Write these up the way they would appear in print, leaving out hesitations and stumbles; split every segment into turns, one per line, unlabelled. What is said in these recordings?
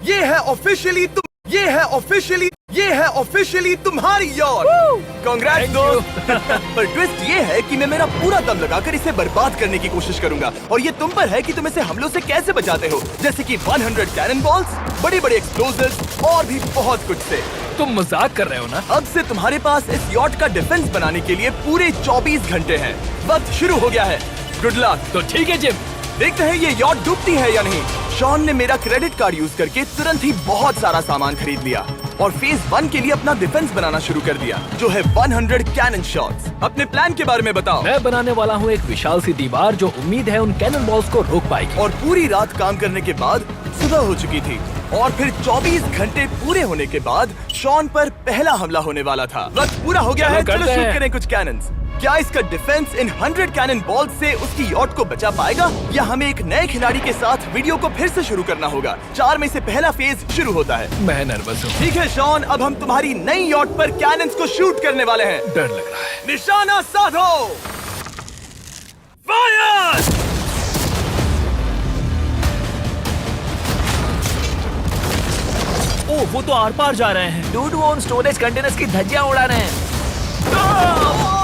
ये है ऑफिशियली तुम्हारी यॉट। कांग्रेट्स दोस्त। पर ट्विस्ट ये है कि मैं मेरा पूरा दम लगाकर इसे बर्बाद करने की कोशिश करूंगा और ये तुम पर है कि तुम इसे हमलों से कैसे बचाते हो, जैसे कि 100 कैनन बॉल्स, बड़े बड़े एक्सप्लोजिव्स और भी बहुत कुछ से।
तुम मजाक कर रहे हो ना?
अब से तुम्हारे पास इस यॉट का डिफेंस बनाने के लिए पूरे 24 घंटे हैं। वक्त शुरू हो गया है। Good luck.
तो ठीक है जिम,
देखते हैं ये यॉट डूबती है या नहीं। शॉन ने मेरा क्रेडिट कार्ड यूज करके तुरंत ही बहुत सारा सामान खरीद लिया और फेज 1 के लिए अपना डिफेंस बनाना शुरू कर दिया, जो है 100 कैनन शॉट्स। अपने प्लान के बारे में बताओ।
मैं बनाने वाला हूँ एक विशाल सी दीवार जो उम्मीद है उन कैनन बॉल्स को रोक पाएगी।
और पूरी रात काम करने के बाद सुबह हो चुकी थी और फिर 24 घंटे पूरे होने के बाद शॉन पर पहला हमला होने वाला था। वक्त पूरा हो गया है, चलो शूट करें कुछ कैनन्स। क्या इसका डिफेंस इन 100 कैनन बॉल्स से उसकी यॉट को बचा पाएगा या हमें एक नए खिलाड़ी के साथ वीडियो को फिर से शुरू करना होगा? 4 में से पहला फेज शुरू होता है।
मैं नर्वस हूँ।
ठीक है शॉन, अब हम तुम्हारी नई यॉट पर कैनन्स को शूट करने वाले हैं।
डर लग रहा है।
निशाना साधो। फायर!
ओह, वो तो आर पार जा रहे हैं।
डूड, वो उन स्टोरेज कंटेनर्स की धज्जियां उड़ा रहे हैं।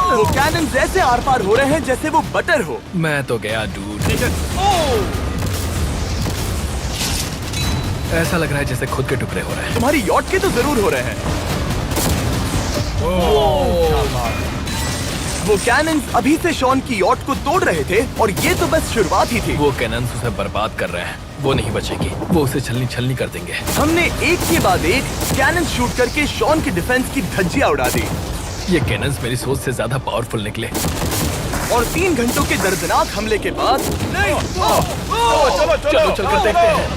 वो कैनन्स ऐसे आर पार हो रहे हैं जैसे वो बटर हो।
मैं तो गया डूड। ऐसा लग रहा है जैसे खुद के टुकड़े हो रहे हैं।
तुम्हारी यॉट के तो जरूर हो रहे हैं। वो कैनन्स अभी से शॉन की यॉट को तोड़ रहे थे और ये तो बस शुरुआत ही थी।
वो कैनन्स उसे बर्बाद कर रहे हैं। वो नहीं बचेगी, वो उसे छलनी छलनी कर देंगे।
हमने एक के बाद एक कैनन शूट करके शॉन की डिफेंस की धज्जियां उड़ा दी।
ये कैनन्स मेरी सोच से ज्यादा पावरफुल निकले।
और 3 घंटों के दर्दनाक हमले के बाद
चलो चलकर देखते हैं।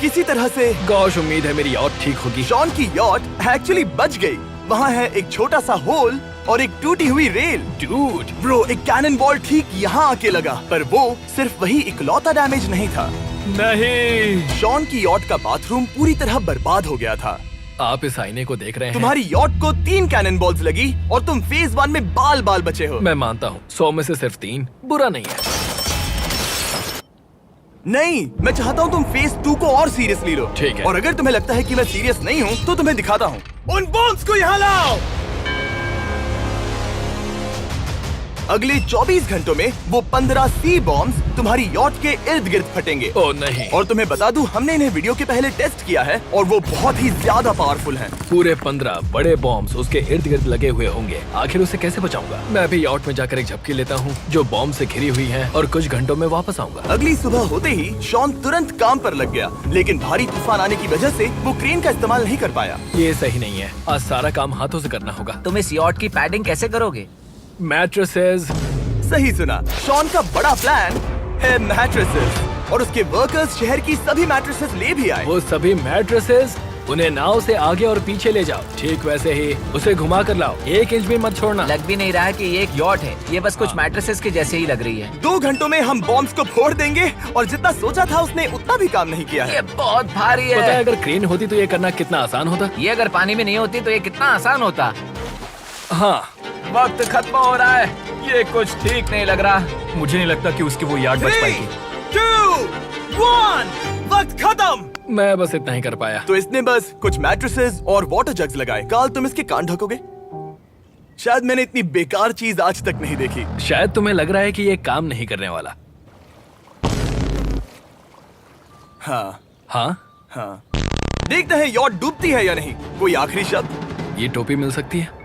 किसी तरह से
गॉश, उम्मीद है मेरी यॉट ठीक होगी।
शॉन की यॉट एक्चुअली बच गई। वहाँ है एक छोटा सा होल और एक टूटी हुई रेल।
डूड
ब्रो, एक कैनन बॉल ठीक यहाँ आके लगा, पर वो सिर्फ वही इकलौता डैमेज नहीं था।
नहीं,
शॉन की यॉट का बाथरूम पूरी तरह बर्बाद हो गया था।
आप इस आईने को देख रहे हैं?
तुम्हारी यॉट को 3 कैनन बॉल्स लगी और तुम फेज 1 में बाल बाल बचे हो।
मैं मानता हूँ 100 में से सिर्फ 3 बुरा नहीं है।
नहीं, मैं चाहता हूँ तुम फेज 2 को और सीरियसली लो।
ठीक है।
और अगर तुम्हें लगता है कि मैं सीरियस नहीं हूँ तो तुम्हें दिखाता हूँ। उन बॉम्ब्स को यहाँ लाओ। अगले 24 घंटों में वो 15 सी बॉम्ब्स तुम्हारी यॉट के इर्द गिर्द फटेंगे।
ओह नहीं।
और तुम्हें बता दूं, हमने इन्हें वीडियो के पहले टेस्ट किया है और वो बहुत ही ज्यादा पावरफुल हैं।
पूरे 15 बड़े बॉम्ब्स उसके इर्द गिर्द लगे हुए होंगे। आखिर उसे कैसे बचाऊंगा? मैं अभी यॉट में जाकर एक झपकी लेता हूँ जो बॉम्ब से घिरी हुई है और कुछ घंटों में वापस आऊंगा।
अगली सुबह होते ही शॉन तुरंत काम पर लग गया, लेकिन भारी तूफान आने की वजह से वो क्रेन का इस्तेमाल नहीं कर पाया।
ये सही नहीं है। आज सारा काम हाथों से करना होगा।
तुम इस यॉट की पैडिंग कैसे करोगे?
मैट्रेसेस।
सही सुना, शॉन का बड़ा प्लान है मैट्रेसेस और उसके वर्कर्स शहर की सभी मैट्रेसेस ले भी आए।
वो सभी मैट्रेसेस उन्हें नाव से आगे और पीछे ले जाओ। ठीक वैसे ही उसे घुमा कर लाओ। 1 इंच भी मत छोड़ना।
लग भी नहीं रहा है कि ये एक यॉट है। ये बस कुछ मैट्रेसेस के जैसे ही लग रही है।
2 घंटों में हम बॉम्ब्स को फोड़ देंगे और जितना सोचा था उसने उतना भी काम नहीं किया है।
ये बहुत भारी
पता है
है।
अगर क्रेन होती तो ये करना कितना आसान होता।
ये अगर पानी में नहीं होती तो ये कितना आसान होता।
हाँ,
वक्त खत्म हो रहा है। ये कुछ ठीक नहीं लग रहा।
मुझे नहीं लगता कि उसकी वो याद बच
3,
पाएगी।
2, 1, वक्त खत्म।
मैं बस इतना ही कर पाया।
तो इसने बस कुछ मैट्रेसेस और वाटर जग्स लगाए। काल, तुम इसके कान ढकोगे? शायद मैंने इतनी बेकार चीज आज तक नहीं देखी।
शायद तुम्हें लग रहा है कि ये काम नहीं करने वाला।
हाँ
हाँ,
हाँ, देखते हैं यॉट डूबती है या नहीं। कोई आखिरी शब्द?
ये टोपी मिल सकती है।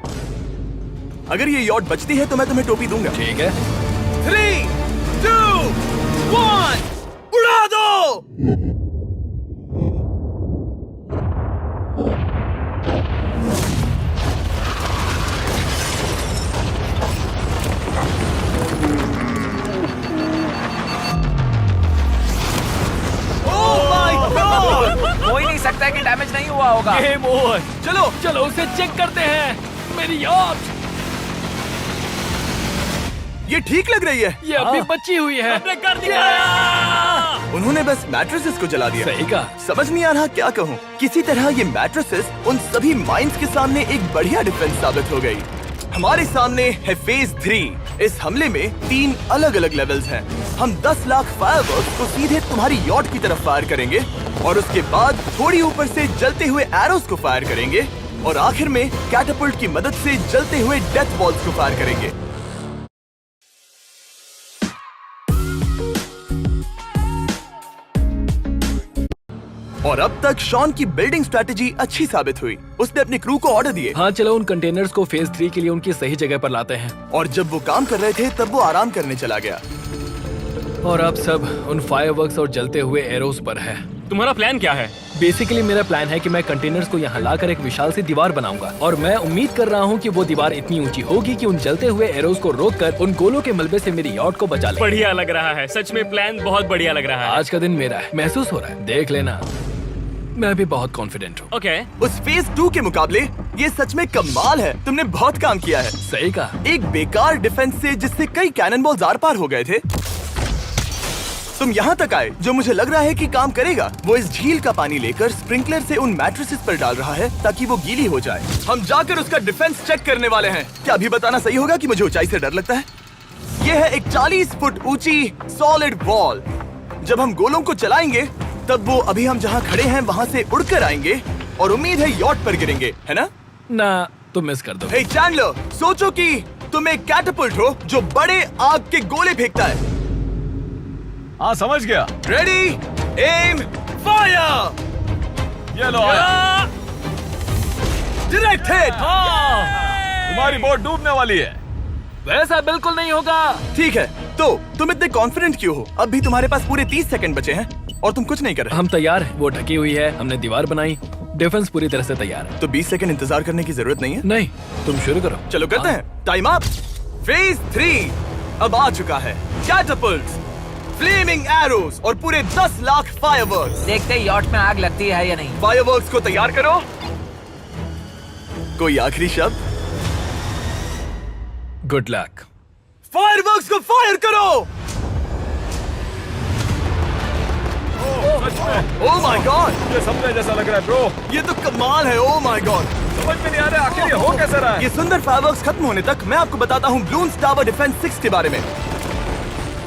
अगर ये यॉट बचती है तो मैं तुम्हें टोपी दूंगा।
ठीक है।
3, 2, 1, उड़ा दो।
हो ही नहीं सकता है कि डैमेज नहीं हुआ होगा।
Game over.
चलो
चलो उसे चेक करते हैं। मेरी यॉट,
ये ठीक लग रही है।
ये अभी बची हुई है।
हमने कर दिया।
उन्होंने बस मैट्रेसेस को जला दिया।
सही कहा।
समझ नहीं आ रहा क्या कहूँ। किसी तरह ये मैट्रेसेस उन सभी माइंस के सामने एक बढ़िया डिफेंस साबित हो गई। हमारे सामने है फेज 3। इस हमले में 3 अलग अलग लेवल्स हैं। हम 10 लाख फायरवर्क्स को सीधे तुम्हारी यॉट की तरफ फायर करेंगे और उसके बाद थोड़ी ऊपर से जलते हुए एरोस को फायर करेंगे और आखिर में कैटापल्ट की मदद से जलते हुए डेथ बॉल्स को फायर करेंगे। और अब तक शॉन की बिल्डिंग स्ट्रैटेजी अच्छी साबित हुई। उसने अपने क्रू को ऑर्डर दिए
हाँ चलो उन कंटेनर्स को फेज 3 के लिए उनकी सही जगह पर लाते हैं।
और जब वो काम कर रहे थे तब वो आराम करने चला गया।
और अब सब उन फायरवर्क्स और जलते हुए एरोस पर है।
तुम्हारा प्लान क्या है?
बेसिकली मेरा प्लान है कि मैं कंटेनर्स को यहाँ लाकर एक विशाल सी दीवार बनाऊंगा और मैं उम्मीद कर रहा हूँ कि वो दीवार इतनी ऊंची होगी कि उन जलते हुए एरोस को रोककर उन गोलों के मलबे से मेरी यॉट को बचा ले।
बढ़िया लग रहा है, सच में प्लान बहुत बढ़िया लग रहा है।
आज का दिन मेरा है, महसूस हो रहा है, देख लेना। मैं भी बहुत कॉन्फिडेंट हूँ।
ओके।
उस फेज 2 के मुकाबले ये सच में कमाल है। तुमने बहुत काम किया है।
सही कहा।
एक बेकार डिफेंस से जिससे कई कैनन बॉल्स आर पार हो गए थे, तुम यहाँ तक आए। जो मुझे लग रहा है कि काम करेगा वो इस झील का पानी लेकर स्प्रिंकलर से उन मैट्रेसेस पर डाल रहा है ताकि वो गीली हो जाए। हम जाकर उसका डिफेंस चेक करने वाले हैं। क्या अभी बताना सही होगा कि मुझे ऊंचाई से डर लगता है? ये है एक 40 फुट ऊंची सॉलिड वॉल। जब हम गोलों को चलाएंगे तब वो अभी हम जहाँ खड़े हैं वहाँ से उड़कर आएंगे और उम्मीद है यॉट पर गिरेंगे, है ना?
ना तुम मिस कर दो।
हे चैंडलर, सोचो कि तुम एक कैटापल्ट हो जो बड़े आग के गोले फेंकता है।
हाँ समझ गया।
Ready, aim, fire.
ये लो आया।
Direct hit.
तुम्हारी बोट डूबने वाली है।
वैसा बिल्कुल नहीं होगा।
ठीक है, तो तुम इतने कॉन्फिडेंट क्यों हो? अब भी तुम्हारे पास पूरे 30 सेकंड बचे हैं और तुम कुछ नहीं कर रहे।
हम तैयार हैं, वो ढकी हुई है, हमने दीवार बनाई, डिफेंस पूरी तरह से तैयार है।
तो 20 सेकंड इंतजार करने की जरूरत नहीं है।
नहीं, तुम शुरू करो।
चलो करते हैं। Time up. फेज 3 अब आ चुका है। कैटापल्ट्स, फ्लेमिंग एरोस और पूरे 10 लाख फायरवर्क्स।
देखते ही यॉट में आग लगती है या नहीं।
फायरवर्क्स को तैयार करो। कोई आखिरी शब्द?
Good luck.
फायरवर्क्स को फायर करो। ओह माय गॉड,
ये सपने जैसा लग रहा है ब्रो।
ये तो कमाल है। ओह माय गॉड,
समझ में नहीं आ रहा आखिर ये हो कैसे रहा है।
ये सुंदर फायरवर्क्स खत्म होने तक मैं आपको बताता हूँ ब्लून्स टावर डिफेंस 6 के बारे में।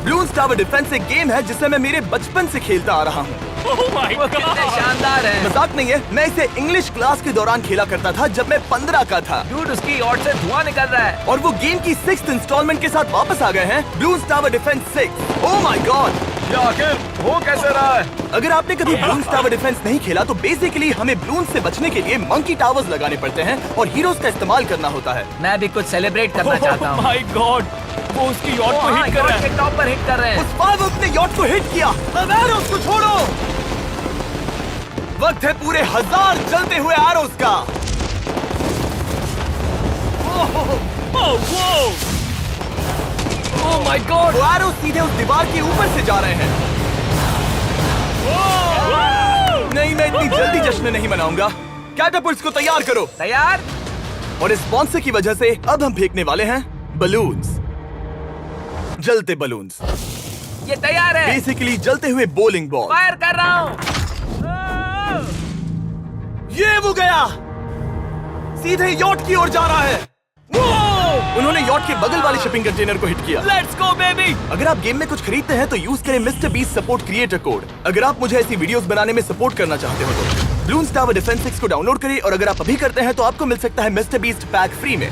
ब्लून्स टावर डिफेंस एक गेम है जिसे मैं मेरे बचपन से खेलता आ रहा हूँ।
ओह माय
कितने
गॉड।
शानदार है।
मजाक नहीं है, मैं इसे इंग्लिश क्लास के दौरान खेला करता था जब मैं 15 का था।
डूड उसकी यॉट से धुआं निकल रहा है।
और वो गेम की 6th इंस्टॉलमेंट के साथ वापस आ गए हैं, balloons tower defence 6। Oh my God,
ये आखिर हो कैसे रहा है।
अगर आपने कभी ब्लून्स टावर डिफेंस नहीं खेला तो बेसिकली हमें ब्लून्स से बचने के लिए मंकी टावर्स लगाने पड़ते हैं और हीरोज का इस्तेमाल करना होता है।
मैं भी कुछ सेलिब्रेट करना चाहता हूँ।
माय गॉड, वो उसकी यॉट को
हाँ,
हिट कर रहा
यॉट
है।
के टॉप पर हिट कर रहे हैं।
उस फायरवर्क ने यॉट को हिट किया। अब एरोस को छोड़ो। वक्त है पूरे 1000 जलते हुए एरोस का।
Oh my God.
वो एरोस सीधे उस दीवार के ऊपर से जा रहे हैं। नहीं, मैं इतनी जल्दी जश्न नहीं मनाऊंगा। कैटापल्ट्स को तैयार करो।
तैयार।
और इस स्पॉन्सर की वजह से अब हम फेंकने वाले हैं बलून्स, जलते बलून्स।
ये तैयार है।
बेसिकली जलते हुए बोलिंग बॉल।
फायर कर रहा हूँ।
ये वो गया, सीधे यॉट की ओर जा रहा है। उन्होंने यॉट के बगल वाले शिपिंग कंटेनर को हिट किया।
Let's go baby.
अगर आप गेम में कुछ खरीदते हैं तो यूज करें mister beast support creator code. अगर आप मुझे ऐसी वीडियोस बनाने में सपोर्ट करना चाहते हो तो ब्लून्स टावर डिफेंस 6 को डाउनलोड करें और अगर आप अभी करते हैं तो आपको मिल सकता है मिस्टर बीस्ट पैक फ्री में।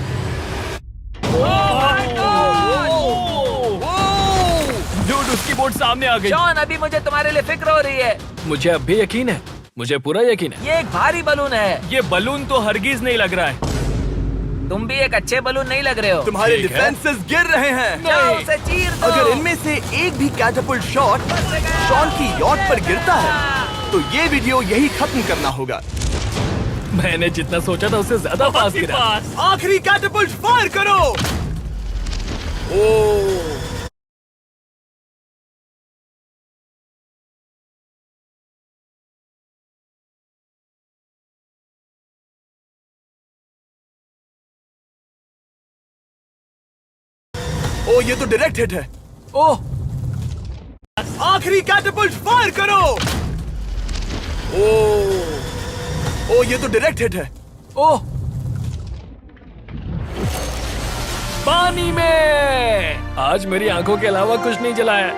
डूड उसकी बोट सामने आ गई।
जॉन, अभी मुझे तुम्हारे लिए फिक्र हो रही है।
मुझे अब भी यकीन है, मुझे पूरा यकीन है।
ये एक भारी बलून है।
ये बलून तो हरगिज नहीं लग रहा है।
तुम भी एक अच्छे बलून नहीं लग रहे हो।
तुम्हारे
ठीक है।
डिफेंसेस गिर रहे हैं।
जाओ उसे चीर दो।
अगर इनमें से एक भी कैटापल्ट शॉट शॉन की यॉट पर गिरता है तो ये वीडियो यही खत्म करना होगा।
मैंने जितना सोचा था उससे ज्यादा फास्ट गिरा।
पास।
आखिरी कैटापल्ट फायर करो। ओह, ओ ये तो डायरेक्ट हिट है।
ओह,
आखिरी कैटापल्ट फायर करो। ओ ये तो डायरेक्ट हिट है।
ओह, पानी में। आज मेरी आंखों के अलावा कुछ नहीं जला है।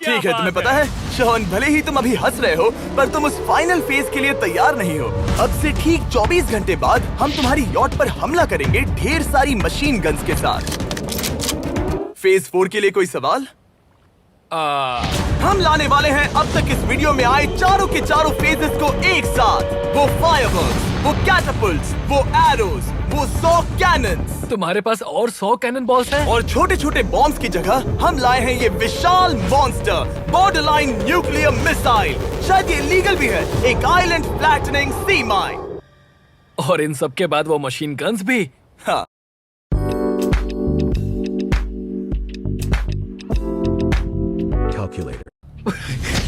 ठीक है, तुम्हें पता है शॉन, भले ही तुम अभी हंस रहे हो पर तुम उस फाइनल फेज के लिए तैयार नहीं हो। अब से ठीक 24 घंटे बाद हम तुम्हारी यॉट पर हमला करेंगे ढेर सारी मशीन गन्स के साथ। फेज 4 के लिए कोई सवाल? हम लाने वाले हैं अब तक इस वीडियो में आए चारों के चारों फेजेस को एक साथ। वो फायरवर्क्स, वो कैटapults, वो एरोज, वो 100 कैनन्स।
तुम्हारे पास और 100 कैनन बॉल्स हैं?
और छोटे छोटे बॉम्ब्स की जगह हम लाए हैं ये विशाल मॉन्स्टर बॉर्डरलाइन न्यूक्लियर मिसाइल। शायद ये लीगल भी है, एक आइलैंड फ्लैटनिंग सी माइन।
और इन सब के बाद वो मशीन गन्स भी।
हाँ,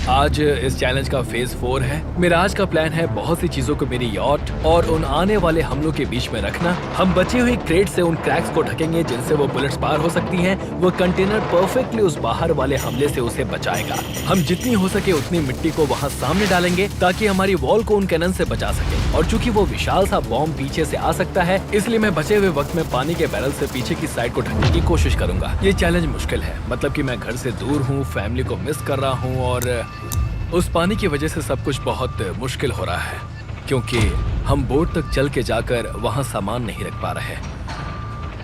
आज इस चैलेंज का फेज 4 है। मेरा आज का प्लान है बहुत सी चीजों को मेरी यॉट और उन आने वाले हमलों के बीच में रखना। हम बची हुई क्रेट से उन क्रैक्स को ढकेंगे जिनसे वो बुलेट्स पार हो सकती हैं। वो कंटेनर परफेक्टली उस बाहर वाले हमले से उसे बचाएगा। हम जितनी हो सके उतनी मिट्टी को वहाँ सामने डालेंगे ताकि हमारी वॉल को उन कैनन से बचा सके। और चूंकि वो विशाल सा बॉम्ब पीछे से आ सकता है, इसलिए मैं बचे हुए वक्त में पानी के बैरल से पीछे की साइड को ढकने की कोशिश करूंगा। ये चैलेंज मुश्किल है, मतलब कि मैं घर से दूर हूँ, फैमिली को मिस कर रहा हूँ और उस पानी की वजह से सब कुछ बहुत मुश्किल हो रहा है क्योंकि हम बोट तक चल के जाकर वहाँ सामान नहीं रख पा रहे।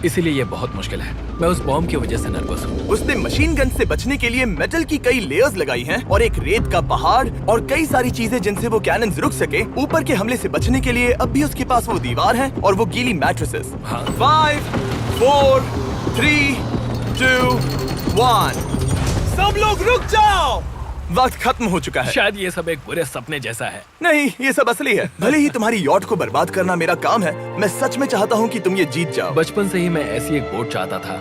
इसीलिए ये बहुत मुश्किल है। मैं उस बॉम्ब की वजह से नर्वस हूँ।
उसने मशीन गन से बचने के लिए मेटल की कई लेयर्स लगाई हैं और एक रेत का पहाड़ और कई सारी चीजें जिनसे वो कैनन्स रुक सके। ऊपर के हमले से बचने के लिए अब भी उसके पास वो दीवार है और वो गीली मैट्रेसेस।
हाँ।
5, 4, 3, 2, 1। सब लोग रुक जाओ, वक्त खत्म हो चुका है।
शायद ये सब एक बुरे सपने जैसा है।
नहीं, ये सब असली है। भले ही तुम्हारी यॉट को बर्बाद करना मेरा काम है, मैं सच में चाहता हूँ कि तुम ये जीत जाओ।
बचपन से ही मैं ऐसी एक बोट चाहता था।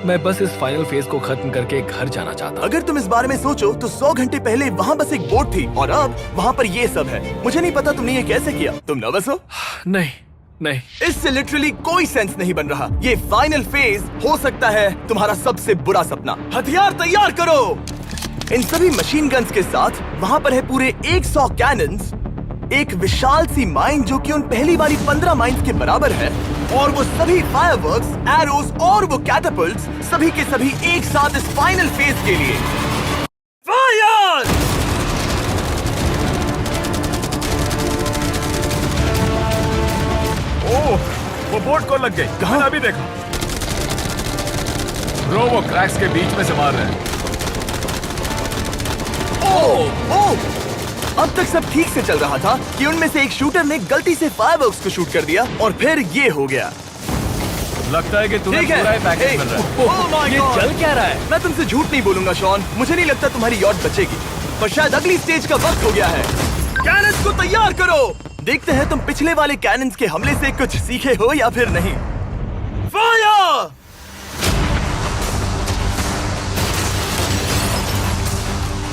मैं बस इस फाइनल फेज को खत्म करके घर जाना चाहता।
अगर तुम इस बारे में सोचो तो 100 घंटे पहले वहाँ बस एक बोट थी और अब वहाँ पर ये सब है। मुझे नहीं पता तुमने ये कैसे किया। तुम नर्वस हो?
नहीं नहीं,
इससे लिटरली कोई सेंस नहीं बन रहा। ये फाइनल फेज हो सकता है तुम्हारा सबसे बुरा सपना। हथियार तैयार करो। इन सभी मशीन गन्स के साथ वहाँ पर है पूरे 100 कैनन्स, एक विशाल सी माइन जो कि उन पहली वाली 15 माइन्स के बराबर है, और वो सभी फायरवर्क्स, एरोज और वो कैटapults सभी के सभी एक साथ इस फाइनल फेज के लिए। फायर!
ओह, वो बोट को लग गई।
कहाँ?
अभी देखा। ब्रो, वो क्रैक्स के बीच में से मार रहे हैं।
अब तक सब ठीक से चल रहा था कि उनमें से एक शूटर ने गलती से फायरवर्क्स को शूट कर दिया और फिर ये हो गया।
लगता है कि तुम्हें
ठीक है।
पूरा ही पैकेज मिल रहा है।
Oh my
ये
God!
चल क्या रहा है?
मैं तुमसे झूठ नहीं बोलूंगा शॉन, मुझे नहीं लगता तुम्हारी यॉट बचेगी, पर शायद अगली स्टेज का वक्त हो गया है। कैनन्स को तैयार करो। देखते हैं तुम पिछले वाले कैनन्स के हमले से कुछ सीखे हो या फिर नहीं। फायर!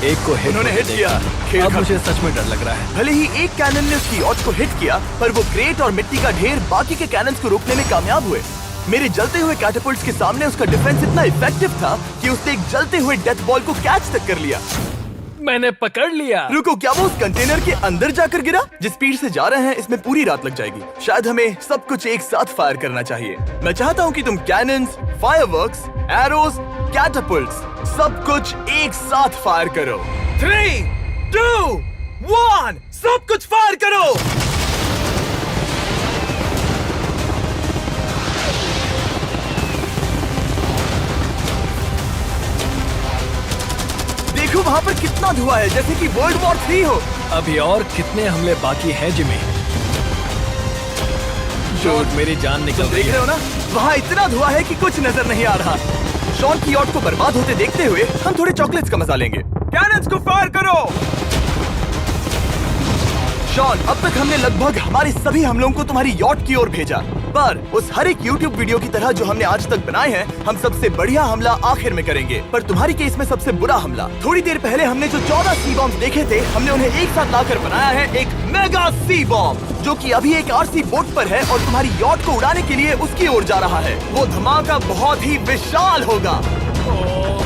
एक को हिट
उन्होंने हिट किया। खेल
अब
खत्म।
मुझे सच में डर लग रहा है।
भले ही एक कैनन ने उसकी यॉट को हिट किया, पर वो क्रेट और मिट्टी का ढेर बाकी के कैनन्स को रोकने में कामयाब हुए। मेरे जलते हुए कैटapults के सामने उसका डिफेंस इतना इफेक्टिव था कि उसने एक जलते हुए डेथ बॉल को कैच तक कर लिया।
मैंने पकड़ लिया।
रुको, क्या वो उस कंटेनर के अंदर जाकर गिरा? जिस स्पीड से जा रहे हैं इसमें पूरी रात लग जाएगी। शायद हमें सब कुछ एक साथ फायर करना चाहिए। मैं चाहता हूँ कि तुम कैनन्स, फायरवर्क्स, एरोज, कैटapults सब कुछ एक साथ फायर करो। 3, 2, 1, सब कुछ फायर करो। देखो वहाँ पर कितना धुआं है, जैसे कि वर्ल्ड वॉर 3 हो।
अभी और कितने हमले बाकी हैं जिमी? शॉट, मेरी जान निकल रही
देख रहे
है।
हो ना, वहाँ इतना धुआं है कि कुछ नजर नहीं आ रहा। शॉन की यॉट को बर्बाद होते देखते हुए हम थोड़े चॉकलेट्स का मजा लेंगे। कैनन्स को फायर करो। शॉन, अब तक हमने लगभग हमारे सभी हमलों को तुम्हारी यॉट की ओर भेजा, पर उस हर एक YouTube वीडियो की तरह जो हमने आज तक बनाए हैं, हम सबसे बढ़िया हमला आखिर में करेंगे। पर तुम्हारी केस में सबसे बुरा हमला। थोड़ी देर पहले हमने जो 14 सी बॉम्ब देखे थे, हमने उन्हें एक साथ लाकर बनाया है एक मेगा सी बॉम्ब, जो कि अभी एक RC बोट पर है और तुम्हारी यॉट को उड़ाने के लिए उसकी ओर जा रहा है। वो धमाका बहुत ही विशाल होगा।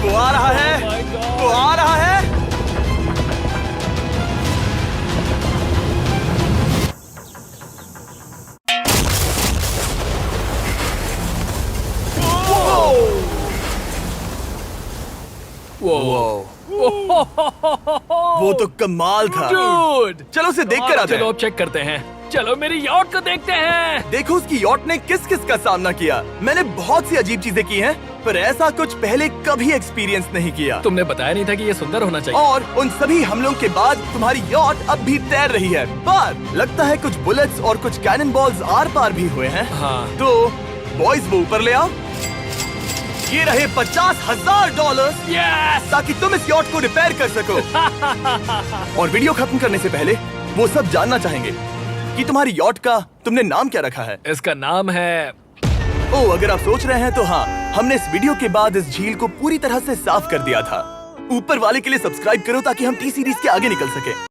वो आ रहा है, वो आ रहा है।
वो
वो तो कमाल था।
डूड
चलो उसे देख कर आते
चलो
हैं।
अब चेक करते हैं। चलो मेरी यॉट को देखते हैं।
देखो उसकी यॉट ने किस किस का सामना किया। मैंने बहुत सी अजीब चीजें की हैं, पर ऐसा कुछ पहले कभी एक्सपीरियंस नहीं किया।
तुमने बताया नहीं था कि ये सुंदर होना चाहिए।
और उन सभी हमलों के बाद तुम्हारी यॉट अब भी तैर रही है, पर लगता है कुछ बुलेट्स और कुछ कैनन बॉल्स आर पार भी हुए हैं।
हाँ।
तो बॉयज वो ऊपर ले आओ। ये रहे $50,000
यस!
ताकि तुम इस यॉट को रिपेयर कर सको। और वीडियो खत्म करने से पहले वो सब जानना चाहेंगे कि तुम्हारी यॉट का तुमने नाम क्या रखा है।
इसका नाम है
ओह, अगर आप सोच रहे हैं तो हाँ, हमने इस वीडियो के बाद इस झील को पूरी तरह से साफ कर दिया था। ऊपर वाले के लिए सब्सक्राइब करो ताकि हम टी सीरीज के आगे निकल सके।